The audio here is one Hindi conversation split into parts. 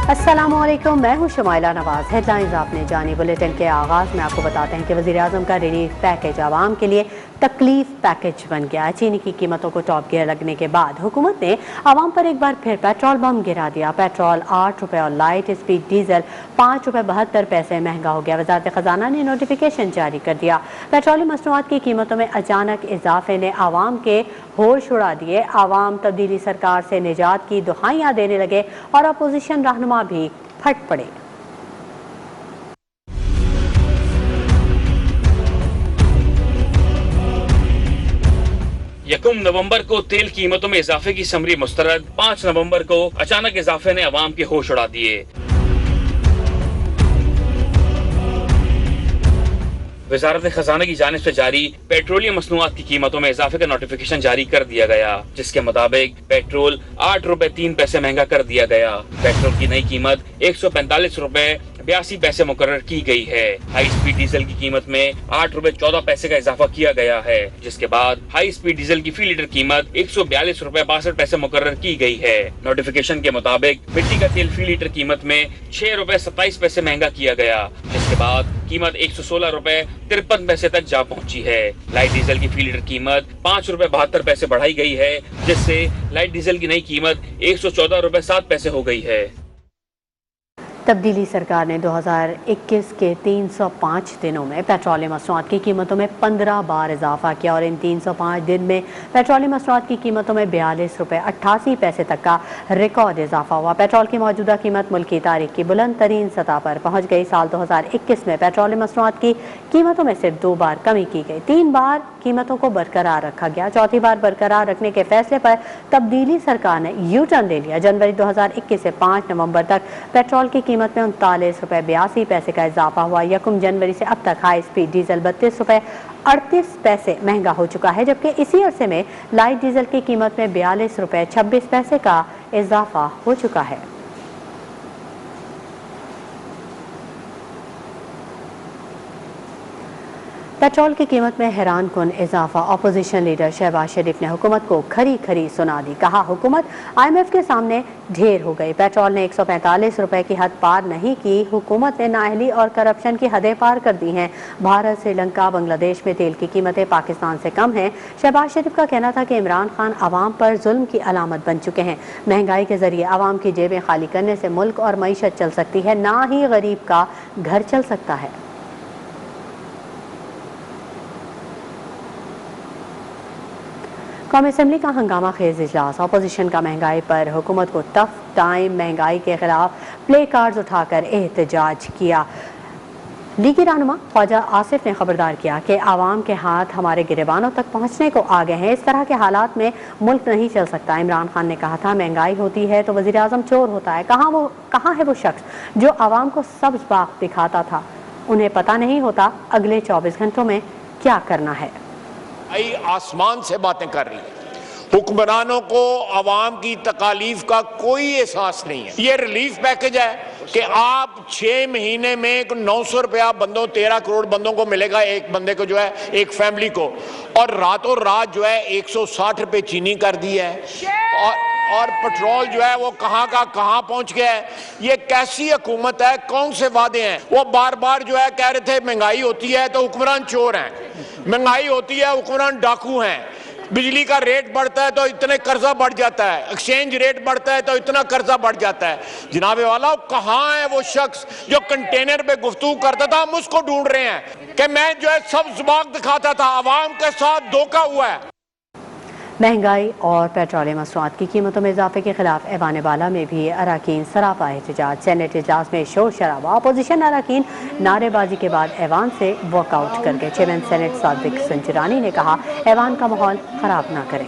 अस्सलामुअलैकुम, मैं हूं शुमाइला नवाज। हेडलाइंस आपने जानी। बुलेटिन के आगाज़ में आपको बताते हैं कि वज़ीर-ए-आज़म का रिलीफ पैकेज आवाम के लिए तकलीफ पैकेज बन गया है। चीनी की कीमतों को टॉप गियर लगने के बाद हुकूमत ने आवाम पर एक बार फिर पेट्रोल बम गिरा दिया। पेट्रोल 8 रुपये और लाइट स्पीड डीजल 5 रुपये 72 पैसे महंगा हो गया। वज़ारत ख़जाना ने नोटिफिकेशन जारी कर दिया। पेट्रोलियम मसनूआत की कीमतों में अचानक इजाफे ने आवाम के होश उड़ा दिए। आवाम तब्दीली सरकार से निजात की दुहाइयाँ देने लगे और अपोजिशन रहनुमा भी फट पड़े। यकम नवंबर को तेल कीमतों में इजाफे की समरी मुस्तरद। 5 नवंबर को अचानक इजाफे ने अवाम के होश उड़ा दिए। वजारत खजाना की जानिब से जारी पेट्रोलियम मसनूआत की कीमतों में इजाफे का नोटिफिकेशन जारी कर दिया गया, जिसके मुताबिक पेट्रोल 8 रुपए 3 पैसे महंगा कर दिया गया। पेट्रोल की नई कीमत 145 रुपए 82 पैसे मुकर्रर की गई है। हाई स्पीड डीजल की कीमत में 8 रुपए 14 पैसे का इजाफा किया गया है, जिसके बाद हाई स्पीड डीजल की फी लीटर कीमत 142 रुपए 62 पैसे मुकर्रर की गई है। नोटिफिकेशन के मुताबिक मिट्टी का तेल फी लीटर कीमत में 6 रुपए 27 पैसे महंगा किया गया, जिसके बाद कीमत 116 रुपए 53 पैसे तक जा पहुंची है। लाइट डीजल की फी लीटर कीमत 5 रुपए 72 पैसे बढ़ाई गई है, जिससे लाइट डीजल की नई कीमत 114 रुपए 7 पैसे हो गई है। तब्दीली सरकार ने 2021 के 305 दिनों में पेट्रोलियम मसनूआत की कीमतों में 15 बार इजाफा किया और इन 305 दिन में पेट्रोलियम मसनूआत की कीमतों में 42 रुपये 88 पैसे तक का रिकॉर्ड इजाफा हुआ। पेट्रोल की मौजूदा कीमत मुल्क की तारीख की बुलंद तरीन सतह पर पहुँच गई। साल 2021 में पेट्रोलियम मसनूआत की कीमतों में सिर्फ 2 बार कमी की गई, 3 बार कीमतों को बरकरार रखा गया। चौथी बार बरकरार रखने के फैसले पर तब्दीली सरकार ने यू टर्न ले लिया। जनवरी 2021 से 5 नवंबर तक पेट्रोल की कीमत में 39 रुपये 82 पैसे का इजाफा हुआ। यकम जनवरी से अब तक हाई स्पीड डीजल 32 रुपये 38 पैसे महंगा हो चुका है, जबकि इसी अरसे में लाइट डीजल की कीमत में 42 रुपये 26 पैसे का इजाफा हो चुका है। पेट्रोल की कीमत में हैरान कुन इजाफा। अपोजिशन लीडर शहबाज शरीफ ने हुकूमत को खरी खरी सुना दी। कहा, हुकूमत IMF के सामने ढेर हो गई। पेट्रोल ने 145 रुपए की हद पार नहीं की। हुकूमत ने नाअहली और करप्शन की हदें पार कर दी हैं। भारत, श्रीलंका, बांग्लादेश में तेल की कीमतें पाकिस्तान से कम हैं। शहबाज शरीफ का कहना था कि इमरान खान आवाम पर जुल्म की अलामत बन चुके हैं। महंगाई के जरिए आवाम की जेबें खाली करने से मुल्क और मईशत चल सकती है, ना ही गरीब का घर चल सकता है। कौमी असम्बली का हंगामा खेज इजलास। अपोजिशन का महंगाई पर हुकूमत को टफ टाइम। महंगाई के खिलाफ प्ले कार्ड्स उठाकर एहतजाज किया। लीगी रहनुमा ख्वाजा आसिफ ने खबरदार किया कि आवाम के हाथ हमारे गिरेबानों तक पहुंचने को आ गए हैं। इस तरह के हालात में मुल्क नहीं चल सकता। इमरान खान ने कहा था, महंगाई होती है तो वज़ीर आज़म चोर होता है। कहाँ है वो शख्स जो आवाम को सब्ज बाग दिखाता था? उन्हें पता नहीं होता अगले 24 घंटों में क्या करना है। आसमान से बातें कर रही है। हुक्मरानों को आवाम की तकालीफ का कोई एहसास नहीं है। ये रिलीफ पैकेज है कि आप 6 महीने में 900 रुपया बंदों 13 करोड़ बंदों को मिलेगा, एक बंदे को जो है, एक फैमिली को, और रातों रात जो है 160 रुपये चीनी कर दी है और पेट्रोल जो है वो कहाँ का कहाँ पहुंच गया है। ये कैसी हुकूमत है? कौन से वादे हैं? वो बार बार जो है कह रहे थे महंगाई होती है तो हुक्मरान चोर हैं, महंगाई होती है हुक्मरान डाकू हैं, बिजली का रेट बढ़ता है तो इतने कर्जा बढ़ जाता है, एक्सचेंज रेट बढ़ता है तो इतना कर्जा बढ़ जाता है। जनाबे वाला, कहाँ है वो शख्स जो कंटेनर पे गुफ्तगू करता था? हम उसको ढूंढ रहे हैं कि मैं जो है सब्ज बाग दिखाता था। आवाम के साथ धोखा हुआ है। महंगाई और पेट्रोलियम मसनूआत की कीमतों में इजाफे के खिलाफ ऐवान बाला में भी अरकान सरापा एहतजाज। सेनेट इजलास में शोर शराबा। अपोजिशन अरकान नारेबाजी के बाद ऐवान से वॉकआउट कर गए। चेयरमैन सेनेट सादिक संजरानी ने कहा, ऐवान का माहौल खराब ना करें।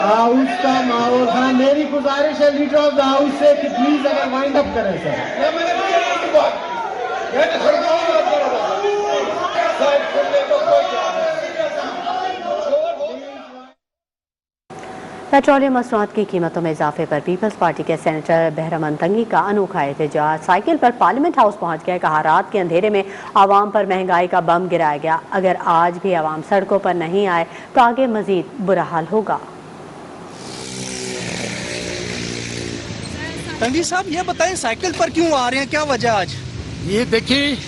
हाउस का माहौल। हाँ, मेरी गुजारिश है लीडर ऑफ द हाउस से कि प्लीज अगर वाइंड अप करें सर। पेट्रोलियम मसनूआत की कीमतों में इजाफे पर पीपल्स पार्टी के सेनेटर बहरमन तंगी का अनोखा एहतजाज। साइकिल पर पार्लियामेंट हाउस पहुंच गए। कहा, रात के अंधेरे में आवाम पर महंगाई का बम गिराया गया। अगर आज भी आवाम सड़कों पर नहीं आए तो आगे मजीद बुरा हाल होगा। तंगी साहब, ये बताएं साइकिल पर क्यों आ रहे हैं, क्या वजह आज? ये देखिए,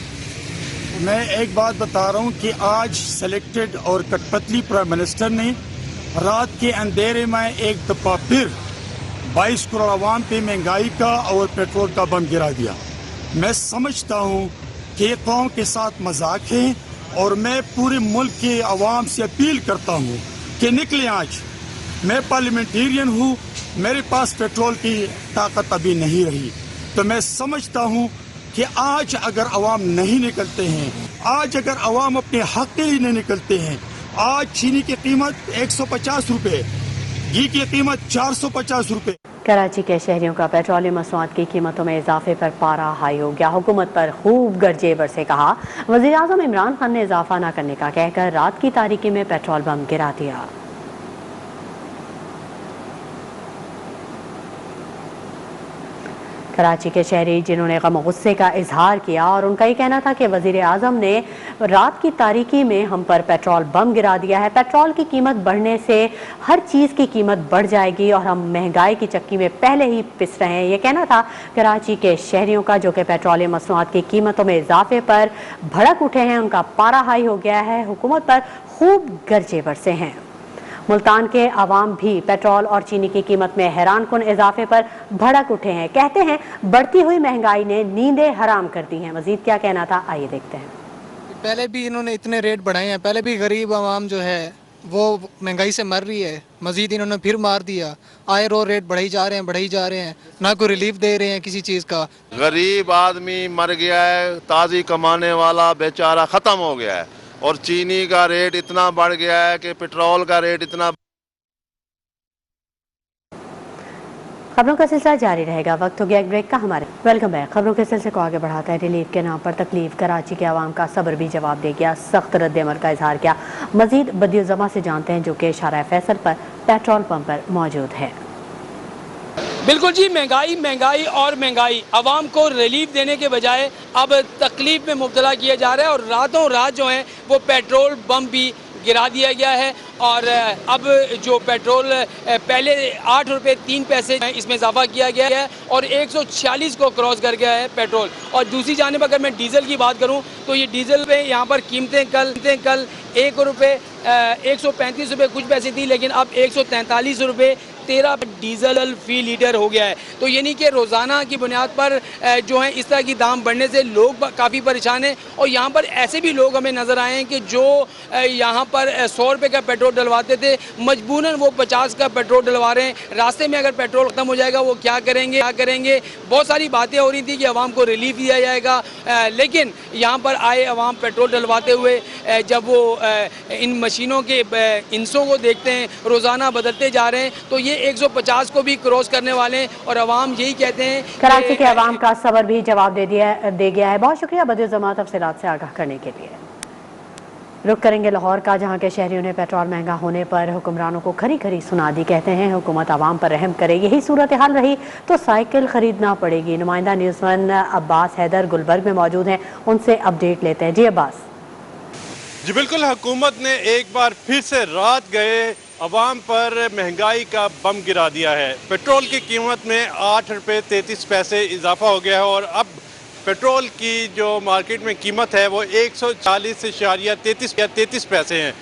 मैं एक बात बता रहा हूँ कि आज सिलेक्टेड और कठपुतली प्राइम मिनिस्टर ने रात के अंधेरे में एक दफा फिर 22 करोड़ आवाम पे महंगाई का और पेट्रोल का बम गिरा दिया। मैं समझता हूँ कि ये कौम के साथ मजाक है और मैं पूरे मुल्क के आवाम से अपील करता हूँ कि निकलें आज। मैं पार्लियामेंटेरियन हूँ, मेरे पास पेट्रोल की ताकत अभी नहीं रही, तो मैं समझता हूँ कि आज अगर आवाम नहीं निकलते हैं, आज अगर आवाम अपने हक के लिए नहीं निकलते हैं, आज चीनी की कीमत 150 रुपए, घी की कीमत 450 रुपए। कराची के शहरियों का पेट्रोलियम मसनूआत की कीमतों में इजाफे पर पारा हाई हो गया। हुकूमत पर खूब गरजे बरसे। कहा, वज़ीर आज़म इमरान खान ने इजाफा न करने का कहकर रात की तारीकी में पेट्रोल बम गिरा दिया। कराची के शहरी जिन्होंने गम गुस्से का इजहार किया और उनका ये कहना था कि वज़ीर आज़म ने रात की तारीकी में हम पर पेट्रोल बम गिरा दिया है। पेट्रोल की कीमत बढ़ने से हर चीज़ की कीमत बढ़ जाएगी और हम महंगाई की चक्की में पहले ही पिस रहे हैं। ये कहना था कराची के शहरियों का, जो कि पेट्रोलियम मसनूआत की कीमतों में इजाफे पर भड़क उठे हैं। उनका पारा हाई हो गया है। हुकूमत पर खूब गरजे बरसे हैं। मुल्तान के अवाम भी पेट्रोल और चीनी की कीमत में हैरानकुन इजाफे पर भड़क उठे हैं। कहते हैं बढ़ती हुई महंगाई ने नींदें हराम कर दी हैं। मजीद क्या कहना था, आइए देखते हैं। पहले भी इन्होंने इतने रेट बढ़ाए हैं, पहले भी गरीब आवाम जो है वो महंगाई से मर रही है, मजीद इन्होंने फिर मार दिया। आए रो रेट बढ़ाई जा रहे हैं, ना कोई रिलीफ दे रहे हैं किसी चीज़ का। गरीब आदमी मर गया है, ताज़ी कमाने वाला बेचारा ख़त्म हो गया है और चीनी का रेट इतना बढ़ गया है कि पेट्रोल का रेट इतना। खबरों का सिलसिला जारी रहेगा। वक्त हो गया एक ब्रेक का। हमारे वेलकम बैक। खबरों के सिलसिले को आगे बढ़ाता है। रिलीफ के नाम पर तकलीफ, कराची के आवाम का सब्र भी जवाब दे गया। सख्त रद्द-ए-अमल का इजहार किया। मजीद बदियुज़्ज़मा से जानते हैं, जो कि इशारा फैसल पर पेट्रोल पंप पर मौजूद है। बिल्कुल जी, महंगाई और महंगाई आवाम को रिलीफ देने के बजाय अब तकलीफ में मुब्तला किया जा रहा है और रातों रात जो है वो पेट्रोल बम भी गिरा दिया गया है। और अब जो पेट्रोल पहले 8 रुपये 3 पैसे इसमें इजाफा किया गया है और 146 को क्रॉस कर गया है पेट्रोल। और दूसरी जानिब अगर मैं डीजल की बात करूं तो ये डीजल पे यहाँ पर कीमतें कल 1 रुपये 135 रुपये कुछ पैसे थी, लेकिन अब 143 रुपये 13 डीजल फी लीटर हो गया है। तो यानी कि रोज़ाना की बुनियाद पर जो है इस तरह की दाम बढ़ने से लोग काफ़ी परेशान हैं। और यहाँ पर ऐसे भी लोग हमें नज़र आए हैं कि जो यहाँ पर 100 रुपये का पेट्रोल डलवाते थे, मजबूरन वो 50 का पेट्रोल डलवा रहे हैं। रास्ते में अगर पेट्रोल ख़त्म हो जाएगा वो क्या करेंगे। बहुत सारी बातें हो रही थी कि आवाम को रिलीफ दिया जाएगा, लेकिन यहाँ पर आए आवाम पेट्रोल डलवाते हुए जब वो इन मशीनों के इंसों को देखते हैं, रोज़ाना बदलते जा रहे हैं, तो ये 150 को भी क्रॉस करने वाले हैं। और अवाम यही कहते हैं, कराची के अवाम का सब्र भी जवाब दे गया है। बहुत शुक्रिया बदियुज़्ज़मा तफसीलात से आगाह करने के लिए। रुक करेंगे लाहौर का, जहां के शहरियों ने पेट्रोल महंगा होने पर हुक्मरानों को खरी खरी सुना दी। कहते हैं हुकूमत आवाम पर रहम करे। यही सूरत हाल रही तो साइकिल खरीदना पड़ेगी। नुमाइंदा न्यूज़ वन अब्बास हैदर गुलबर्ग में मौजूद हैं, उनसे अपडेट लेते हैं। जी अब्बास। जी बिल्कुल, हुकूमत ने एक बार फिर से रात गए अवाम पर महंगाई का बम गिरा दिया है। पेट्रोल की कीमत में 8 रुपये 33 पैसे इजाफा हो गया है और अब पेट्रोल की जो मार्केट में कीमत है वो 140.33 पैसे हैं।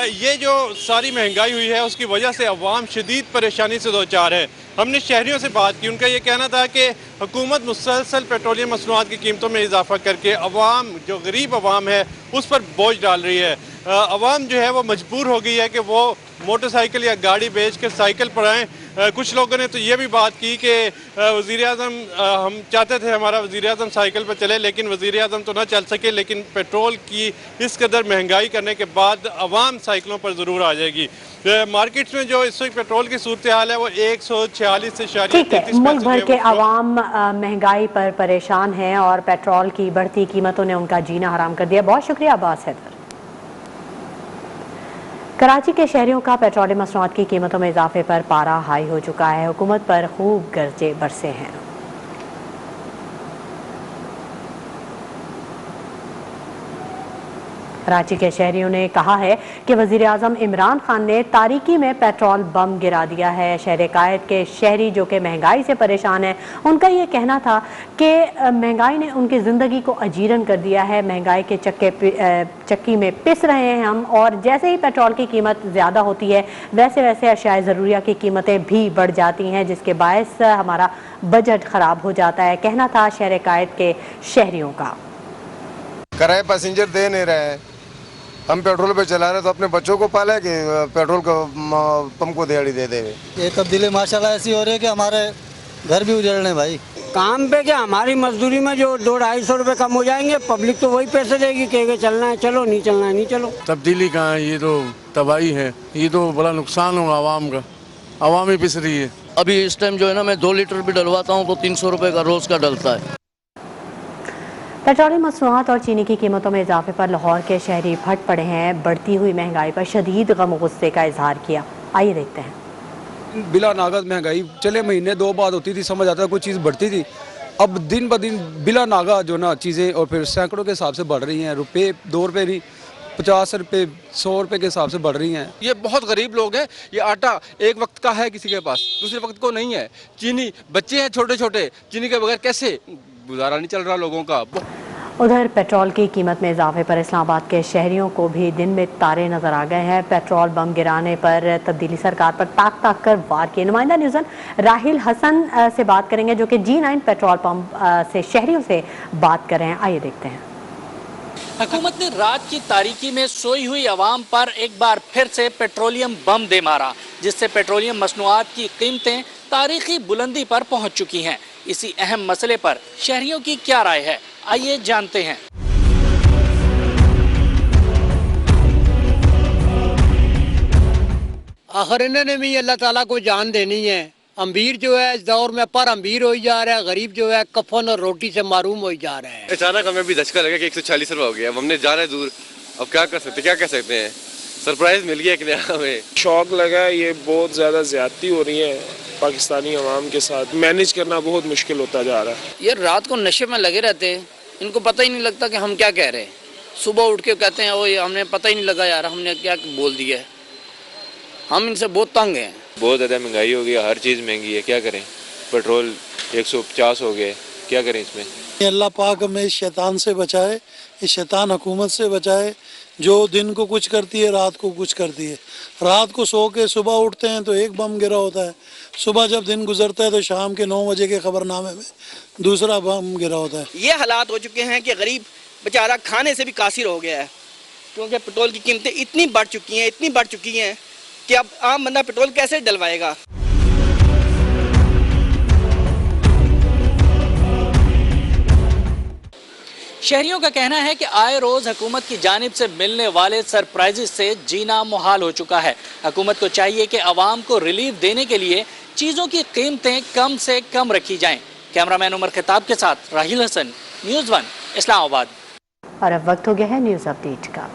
ये जो सारी महंगाई हुई है उसकी वजह से अवाम शदीद परेशानी से दो चार है। हमने शहरियों से बात की, उनका ये कहना था कि हुकूमत मुसलसल पेट्रोलियम मसनूआत की कीमतों में इजाफा करके अवाम, जो गरीब अवाम है, उस पर बोझ डाल रही है। अवाम जो है वो मजबूर हो गई है कि वो मोटरसाइकिल या गाड़ी बेच कर साइकिल पर आएँ। कुछ लोगों ने तो ये भी बात की कि वज़ीर आज़म, हम चाहते थे हमारा वज़ीर आज़म साइकिल पर चले, लेकिन वज़ीर आज़म तो ना चल सके, लेकिन पेट्रोल की इस कदर महंगाई करने के बाद अवाम साइकिलों पर ज़रूर आ जाएगी। मार्केट्स में जो इस वक्त पेट्रोल की सूरत हाल है वो 146 मुल्क भर के अवाम महंगाई पर परेशान हैं और पेट्रोल की बढ़ती कीमतों ने उनका जीना हराम कर दिया। बहुत शुक्रिया अब्बास हैदर। कराची के शहरियों का पेट्रोलियम मसनूआत की कीमतों में इजाफे पर पारा हाई हो चुका है। हुकूमत पर खूब गर्जे बरसे हैं। कराची के शहरियों ने कहा है कि वज़ीर आज़म इमरान खान ने तारीकी में पेट्रोल बम गिरा दिया है। शहर कायद के शहरी जो कि महंगाई से परेशान है, उनका ये कहना था कि महंगाई ने उनकी ज़िंदगी को अजीरन कर दिया है। महंगाई के चक्की में पिस रहे हैं हम, और जैसे ही पेट्रोल की कीमत ज़्यादा होती है वैसे वैसे अशाए ज़रूरिया की कीमतें भी बढ़ जाती हैं, जिसके बायस हमारा बजट ख़राब हो जाता है। कहना था शहर कायद के शहरियों का। किराए पैसेंजर दे नहीं रहे हैं, हम पेट्रोल पे चला रहे तो अपने बच्चों को पाले कि पेट्रोल को पंप को दिहाड़ी दे देंगे। ये तब्दीली माशाल्लाह ऐसी हो रही है कि हमारे घर भी उजड़ रहे भाई। काम पे क्या, हमारी मजदूरी में जो 200-250 रुपए कम हो जाएंगे, पब्लिक तो वही पैसे देगी, कहेंगे चलना है चलो, नहीं चलना है नहीं चलो। तब्दीली कहाँ है, ये तो तबाही है, ये तो बड़ा नुकसान होगा आवाम का, आवाम ही पिस रही है। अभी इस टाइम जो है ना, मैं 2 लीटर भी डलवाता हूँ तो 300 रुपये का रोज़ का डलता है। पेट्रोलियम मसनूआत और चीनी की कीमतों में इजाफे पर लाहौर के शहरी फट पड़े हैं। बढ़ती हुई महंगाई पर शदीद गम और गुस्से का इजहार किया। आइए देखते हैं। बिला नागत महंगाई चले महीने 2 बाद होती थी, समझ आता था कोई चीज़ बढ़ती थी। अब दिन ब दिन बिला नागा जो ना चीज़ें और फिर सैकड़ों के हिसाब से बढ़ रही हैं। रुपये 2 रुपये नहीं, 50 रुपये 100 रुपये के हिसाब से बढ़ रही हैं। ये बहुत गरीब लोग हैं। ये आटा एक वक्त का है किसी के पास, दूसरे वक्त को नहीं है। चीनी, बच्चे हैं छोटे छोटे, चीनी के बगैर कैसे गुजारा नहीं चल रहा लोगों का। उधर पेट्रोल की कीमत में इजाफे पर इस्लामाबाद के शहरियों को भी दिन में तारे नजर आ गए हैं। पेट्रोल बम गिराने पर तब्दीली सरकार पर ताक ताक कर वार किए। नुमाइंदा न्यूज़न राहिल हसन से बात करेंगे, जो कि G9 पेट्रोल पंप से शहरियों से बात कर रहे हैं। आइए देखते हैं। हुकूमत ने रात की तारीकी में सोई हुई आवाम पर एक बार फिर से पेट्रोलियम बम दे मारा, जिससे पेट्रोलियम मसनूआत की कीमतें तारीखी बुलंदी पर पहुंच चुकी हैं। इसी अहम मसले पर शहरियों की क्या राय है, आइए जानते हैं। आखिर इन्होंने भी अल्लाह ताला को जान देनी है। अमीर जो है इस दौर में पर अमीर हो जा रहा है, गरीब जो है कफन और रोटी से मारूम हो जा रहा है। अचानक हमें भी धचका लगा कि 140 रुपये हो गया। अब हमने जाना है दूर, अब क्या कर सकते, क्या कह सकते हैं। सरप्राइज मिल गया एक नया हमें, शौक लगा। ये बहुत ज़्यादा ज्यादती हो रही है पाकिस्तानी अवाम के साथ, मैनेज करना बहुत मुश्किल होता जा रहा है। ये रात को नशे में लगे रहते हैं, इनको पता ही नहीं लगता कि हम क्या कह रहे हैं। सुबह उठ के कहते हैं वो हमने पता ही नहीं लगा यार हमने क्या बोल दिया है। हम इनसे बहुत तंग हैं। बहुत ज़्यादा महंगाई हो गई, हर चीज़ महंगी है, क्या करें। पेट्रोल 150 हो गए, क्या करें इसमें। अल्लाह पाक हमें इस शैतान से बचाए, इस शैतान हुकूमत से बचाए, जो दिन को कुछ करती है रात को कुछ करती है। रात को सो के सुबह उठते हैं तो एक बम गिरा होता है, सुबह जब दिन गुजरता है तो शाम के 9 बजे के खबरनामे में दूसरा बम गिरा होता है। ये हालात हो चुके हैं कि गरीब बेचारा खाने से भी कासिर हो गया है, क्योंकि पेट्रोल की कीमतें इतनी बढ़ चुकी हैं कि अब आम बंदा पेट्रोल कैसे डलवाएगा। शहरियों का कहना है कि आए रोज हुकूमत की जानिब से मिलने वाले सरप्राइजेस से जीना मुहाल हो चुका है। हुकूमत को चाहिए कि आवाम को रिलीफ देने के लिए चीज़ों की कीमतें कम से कम रखी जाएं। कैमरामैन उमर खिताब के साथ राहिल हसन, न्यूज़ 1 इस्लामाबाद। और अब वक्त हो गया है न्यूज़ अपडेट का।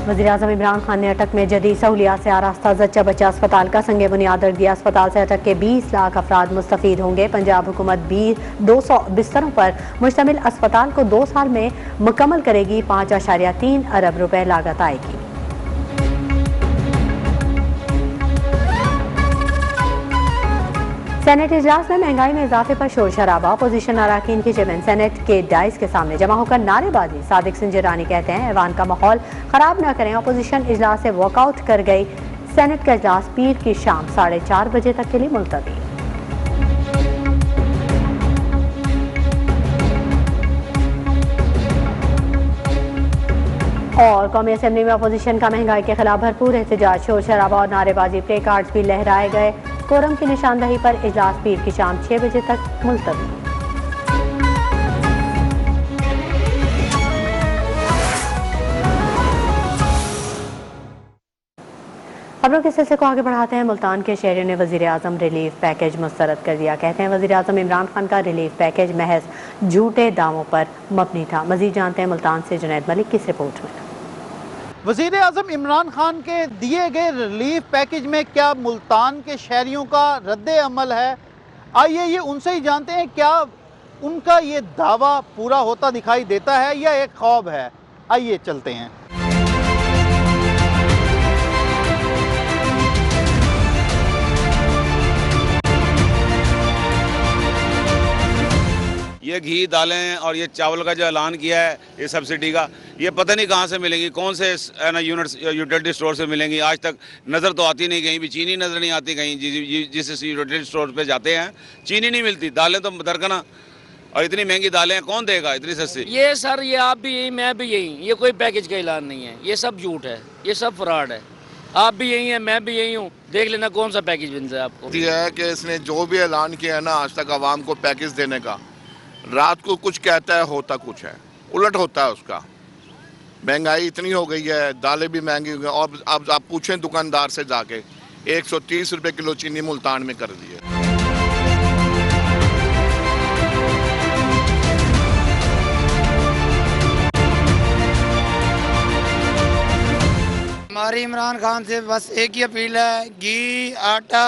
वज़ीर-ए-आज़म इमरान खान ने अटक में जदीद सहूलियात से आरास्ता ज़च्चा बच्चा अस्पताल का संग बुनियाद रख दिया। अस्पताल से अटक के 20 लाख अफराद मुस्तफ़ीद होंगे। पंजाब हुकूमत 200 बिस्तरों पर मुश्तमिल अस्पताल को 2 साल में मुकम्मल करेगी। 5.3 अरब रुपए लागत आएगी। सेनेट इजलास में महंगाई में इजाफे पर शोर शराबा। अपोजिशन अराकीन की चेयरमैन सेनेट के डाइस के सामने जमा होकर नारेबाजी। सादिक सिंजरानी कहते हैं ऐवान का माहौल खराब न करें। अपोजिशन इजलास से वॉकआउट कर गई। सेनेट का इजलास पीर की शाम 4:30 बजे तक के लिए मुलतवी। और कौमी असेंबली में अपोजिशन का महंगाई के खिलाफ भरपूर एहतजाज। शोर शराबा और नारेबाजी, प्ले कार्ड्स भी लहराए गए। कोरम की निशानदही पर इजलास पीर की शाम 6 बजे तक मुलतवी। खबरों के सिलसिले को आगे बढ़ाते हैं। मुल्तान के शहरियों ने वज़ीर आज़म रिलीफ पैकेज मुस्तरद कर दिया। कहते हैं वज़ीर आज़म इमरान खान का रिलीफ पैकेज महज झूठे दावों पर मबनी था। मज़ीद जानते हैं मुल्तान से जुनैद मलिक की इस रिपोर्ट में। वज़ीर आज़म इमरान खान के दिए गए रिलीफ पैकेज में क्या मुल्तान के शहरियों का रद्द अमल है? आइए ये उनसे ही जानते हैं, क्या उनका ये दावा पूरा होता दिखाई देता है या एक ख्वाब है? आइए चलते हैं। ये घी, दालें और ये चावल का जो ऐलान किया है ये सब्सिडी का, ये पता नहीं कहाँ से मिलेंगी, कौन से यूनिट्स यूटिलिटी स्टोर से मिलेंगी। आज तक नज़र तो आती नहीं, कहीं भी चीनी नज़र नहीं आती। कहीं जिस यूटिलिटी स्टोर पे जाते हैं चीनी नहीं मिलती, दालें तो दरकना, और इतनी महंगी दालें कौन देगा इतनी सस्ती। ये सर, ये आप भी यही, मैं भी यही, ये कोई पैकेज का ऐलान नहीं है, ये सब झूठ है, ये सब फ्रॉड है। आप भी यही हैं, मैं भी यही हूँ, देख लेना कौन सा पैकेज मिलता है आपको। है कि इसने जो भी ऐलान किया है ना आज तक आवाम को पैकेज देने का, रात को कुछ कहता है होता कुछ है, उलट होता है उसका। महंगाई इतनी हो गई है, दालें भी महंगी हो गई, और अब आप पूछें दुकानदार से जाके 130 रुपए किलो चीनी मुल्तान में कर दी है। हमारी इमरान खान से बस एक ही अपील है, घी, आटा,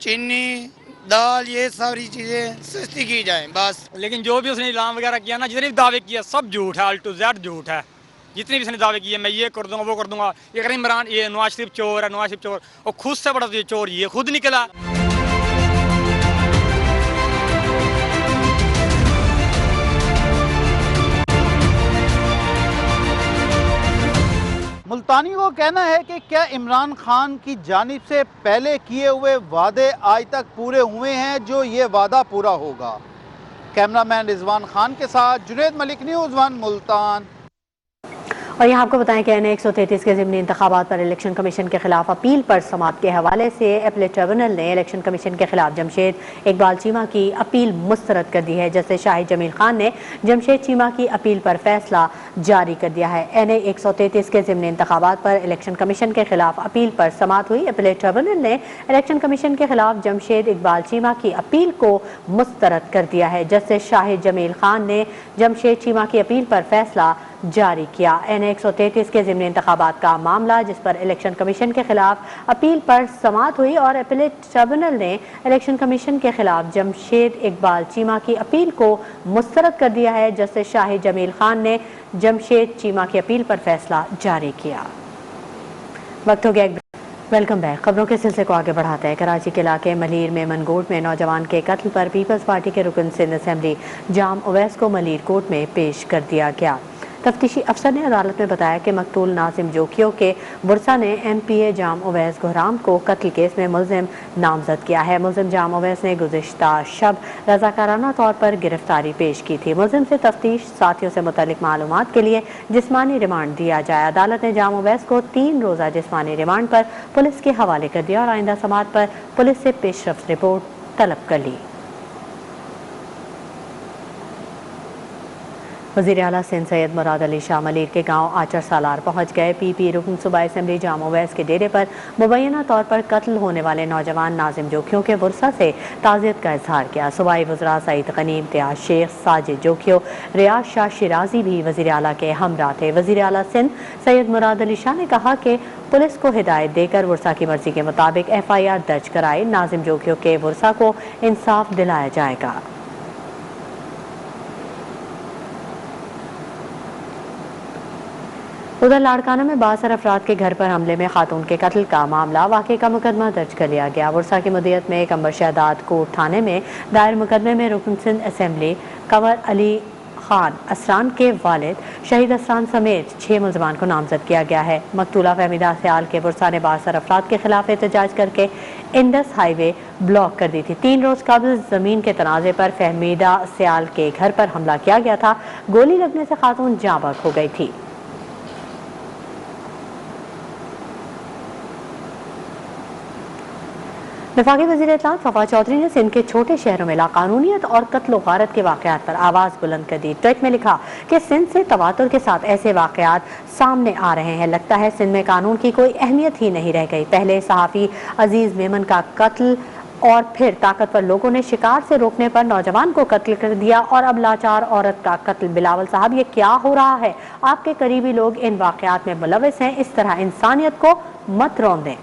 चीनी, दाल, ये सारी चीज़ें सस्ती की जाएं बस। लेकिन जो भी उसने ऐलान वगैरह किया ना, जितने भी दावे किए सब झूठ है, अल टू जेड झूठ है। जितने भी उसने दावे किए, मैं ये कर दूंगा, वो कर दूंगा, ये करें इमरान, ये नवाज शरीफ चोर है, नवाज शरीफ चोर, और खुद से बड़ा ये चोर ये खुद निकला। मुल्तानियों का कहना है कि क्या इमरान खान की जानिब से पहले किए हुए वादे आज तक पूरे हुए हैं जो ये वादा पूरा होगा। कैमरामैन रिजवान खान के साथ जुनैद मलिक, न्यूज़ 1 मुल्तान। और यहाँ आपको बताएं कि एन 133 के ज़िमनी इंतखाबात पर इलेक्शन कमीशन के खिलाफ अपील पर समाअत के हवाले से अपीलेट ट्रिब्यूनल ने इलेक्शन कमीशन के खिलाफ जमशेद इकबाल चीमा की अपील मुस्तरद कर दी है। जस्टिस शाहिद जमील खान ने जमशेद चीमा की अपील पर फैसला जारी कर दिया है। एन 133 के ज़िमनी इंतखाबात पर इलेक्शन कमीशन के खिलाफ अपील पर समाअत हुई। अपीलेट ट्रिब्यूनल ने इलेक्शन कमीशन के खिलाफ जमशेद इकबाल चीमा की अपील को मुस्तरद कर दिया है। जस्टिस शाहिद जमील खान ने जमशेद चीमा की अपील पर फैसला जारी किया। एन 133 के ज़िमनी इंतखाबात का मामला जिस पर इलेक्शन कमीशन के खिलाफ अपील पर समाअत हुई और अपीलेट ट्रिब्यूनल ने इलेक्शन कमीशन के खिलाफ जमशेद इकबाल चीमा की अपील को मुस्तरद कर दिया है। जस्टिस शाहिद जमील खान ने जमशेद चीमा की अपील पर फैसला जारी किया। वक्त हो गया। Welcome back. खबरों के सिलसिले को आगे बढ़ाते हैं। कराची के इलाके मलीर में मनगोट में नौजवान के कत्ल पर पीपल्स पार्टी के रुकन सिंध असेंबली जाम उवैस को मलीर कोर्ट में पेश कर दिया गया। तफ्तीशी अफसर ने अदालत में बताया कि मकतूल नासिम जोखियों के बुरसा ने MPA जाम उवैस गुहराम को कत्ल केस में मुल्जिम नामजद किया है। मुल्जिम जाम उवैस ने गुज़िश्ता शब रज़ाकाराना तौर पर गिरफ्तारी पेश की थी। मुल्जिम से तफ्तीश साथियों से मुतल्लिक मालूमात के लिए जिस्मानी रिमांड दिया जाए। अदालत ने जाम उवैस को 3 रोज़ा जिस्मानी रिमांड पर पुलिस के हवाले कर दिया और आइंदा समाअत पर पुलिस से पेशरफ्त रिपोर्ट तलब कर ली। वज़ीर आला सिंध सैयद मुराद अली शाह मलीर के गांव आचर सालार पहुंच गए। PP रुकन सूबाई असेंबली जाम उवैस के डेरे पर मुबैना तौर पर कत्ल होने वाले नौजवान नाजिम जोखियों के बुरसा से ताज़ियत का इजहार किया। सूबाई वज़रा सईद गनीम, तियाज शेख, साजिद जोखियो, रियाज शाह शिराजी भी वज़ीर आला के हमरा थे। वज़ीर आला सिंध सैयद मुराद अली शाह ने कहा कि पुलिस को हिदायत देकर बुरसा की मर्जी के मुताबिक FIR दर्ज कराए नाजिम जोखियों के बुरसा को इंसाफ दिलाया जाएगा। उधर लाड़काना में 62 अफराद के घर पर हमले में खातून के कत्ल का मामला वाक़े का मुकदमा दर्ज कर लिया गया। बुरसा की मुद्दत में कंबर शहदाद कोर्ट थाने में दायर मुकदमे में रुकन सिंध असेंबली कंवर अली खान असरान के वालिद शहीद असरान समेत 6 मुलजमान को नामजद किया गया है। मकतूला फहमीदा सयाल के बुरसा ने 62 अफराद के खिलाफ एहतजाज करके इंडस हाईवे ब्लॉक कर दी थी। 3 रोज़ कबल ज़मीन के तनाज़े पर फहमीदा सयाल के घर पर हमला किया गया था। गोली लगने से खातून जाँ बहक हो गई थी। वफाकी वज़ीर इत्तलाआत फवाद चौधरी ने सिंध के छोटे शहरों में लाकानूनियत और कत्ल व गारत के वाक़यात पर आवाज़ बुलंद कर दी। ट्वीट में लिखा कि सिंध से तवातुर के साथ ऐसे वाक़यात सामने आ रहे हैं। लगता है सिंध में कानून की कोई अहमियत ही नहीं रह गई। पहले सहाफ़ी अजीज़ मेमन का कत्ल और फिर ताकतवर लोगों ने शिकार से रोकने पर नौजवान को कत्ल कर दिया और अब लाचार औरत का कत्ल। बिलावल साहब, ये क्या हो रहा है? आपके करीबी लोग इन वाक़यात में मुलविस हैं। इस तरह इंसानियत को मत रौंदें।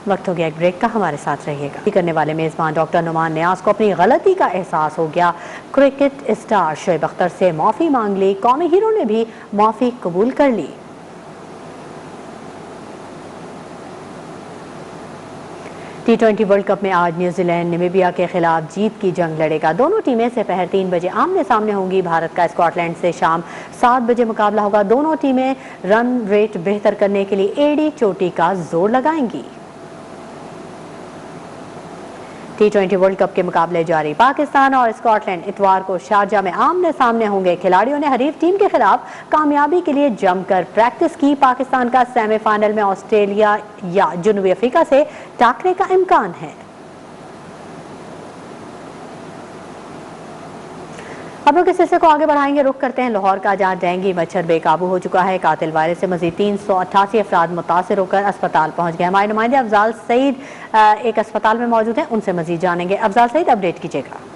वक्त हो गया एक ब्रेक का, हमारे साथ रहिएगा। करने वाले मेज़बान डॉक्टर नुमान नियाज़ को अपनी गलती का एहसास हो गया। क्रिकेट स्टार शोएब अख्तर से माफ़ी मांग ली। कौमी हीरो ने भी माफ़ी कबूल कर ली। T20 वर्ल्ड कप में आज न्यूजीलैंड नामीबिया के खिलाफ जीत की जंग लड़ेगा। दोनों टीमें दोपहर 3 बजे आमने सामने होंगी। भारत का स्कॉटलैंड से शाम 7 बजे मुकाबला होगा। दोनों टीमें रन रेट बेहतर करने के लिए एड़ी चोटी का जोर लगाएंगी। T20 वर्ल्ड कप के मुकाबले जारी। पाकिस्तान और स्कॉटलैंड इतवार को शारजा में आमने सामने होंगे। खिलाड़ियों ने हरीफ टीम के खिलाफ कामयाबी के लिए जमकर प्रैक्टिस की। पाकिस्तान का सेमीफाइनल में ऑस्ट्रेलिया या जनूबी अफ्रीका से टकराने का इम्कान है। अब लोग इस हिस्से को आगे बढ़ाएंगे। रुख करते हैं लाहौर का, जहाँ डेंगू मच्छर बेकाबू हो चुका है। कातिल वायरस से मजीद 388 अफराद मुतासर होकर अस्पताल पहुंच गए। हमारे नुमाइंदे अफजाल सईद एक अस्पताल में मौजूद हैं, उनसे मजीद जानेंगे। अफजाल सईद, अपडेट कीजिएगा।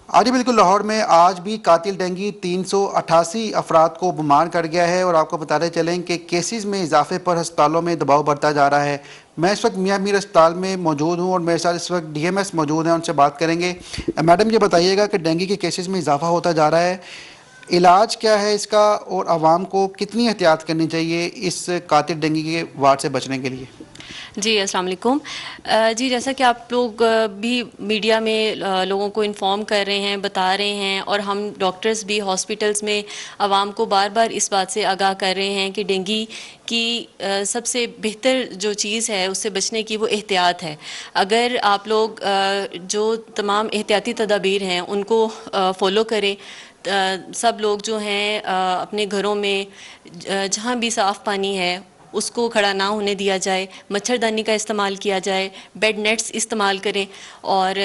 जी बिल्कुल, लाहौर में आज भी कातिल डेंगू 388 अफराद को बीमार कर गया है और आपको बताते चलें कि केसेस में इजाफे पर अस्पतालों में दबाव बढ़ता जा रहा है। मैं इस वक्त मियां मीर अस्पताल में मौजूद हूं और मेरे साथ इस वक्त DMS मौजूद हैं, उनसे बात करेंगे। मैडम, ये बताइएगा कि डेंगू के केसेस में इजाफा होता जा रहा है, इलाज क्या है इसका और आवाम को कितनी एहतियात करनी चाहिए इस कातिल डेंगू के वार से बचने के लिए? जी अस्सलाम वालेकुम। जी, जैसा कि आप लोग भी मीडिया में लोगों को इन्फॉर्म कर रहे हैं, बता रहे हैं और हम डॉक्टर्स भी हॉस्पिटल्स में आवाम को बार बार इस बात से आगाह कर रहे हैं कि डेंगू की सबसे बेहतर जो चीज़ है उससे बचने की वो एहतियात है। अगर आप लोग जो तमाम एहतियाती तदाबीर हैं उनको फॉलो करें, सब लोग जो हैं अपने घरों में जहाँ भी साफ़ पानी है उसको खड़ा ना होने दिया जाए, मच्छरदानी का इस्तेमाल किया जाए, बेड नेट्स इस्तेमाल करें और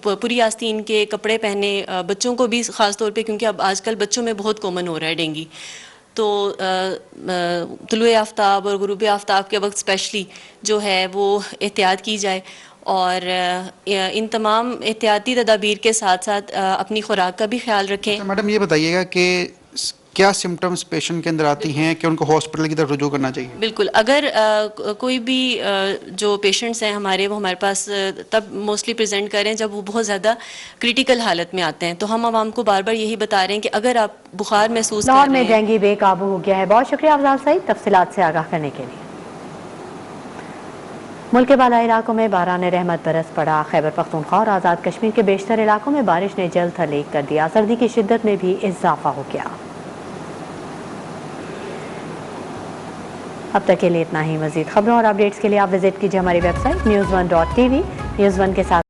पूरी आस्तीन के कपड़े पहने। बच्चों को भी ख़ास तौर पे, क्योंकि अब आजकल बच्चों में बहुत कॉमन हो रहा है डेंगू, तो तुलुए आफ्ताब और गुरूब आफ्ताब के वक्त स्पेशली जो है वो एहतियात की जाए और इन तमाम एहतियाती तदाबीर के साथ साथ अपनी खुराक का भी ख्याल रखें। तो मैडम, ये बताइएगा कि क्या सिम्टम्स पेशेंट के अंदर आती हैं कि उनको हॉस्पिटल की तरफ रुजू करना चाहिए? बिल्कुल, अगर कोई भी जो पेशेंट्स हैं हमारे, वो हमारे पास तब मोस्टली प्रेजेंट करें जब वो बहुत ज़्यादा क्रिटिकल हालत में आते हैं, तो हम आवाम को बार बार यही बता रहे हैं कि अगर आप बुखार महसूस कर रहे हैं। लाहौर में डेंगू बेकाबू हो गया है। बहुत शुक्रिया अफजाल सईद तफसीलात से आगाह करने के लिए। मुल्क के बाला इलाकों में बारान रहमत बरस पड़ा। खैबर पख्तूनख्वा और आज़ाद कश्मीर के बेशतर इलाकों में बारिश ने जल थल कर दिया। सर्दी की शिद्दत में भी इजाफा हो गया। अब तक के लिए इतना ही। मजीद खबरों और अपडेट्स के लिए आप विजिट कीजिए हमारी वेबसाइट news1.tv। न्यूज़ 1 के साथ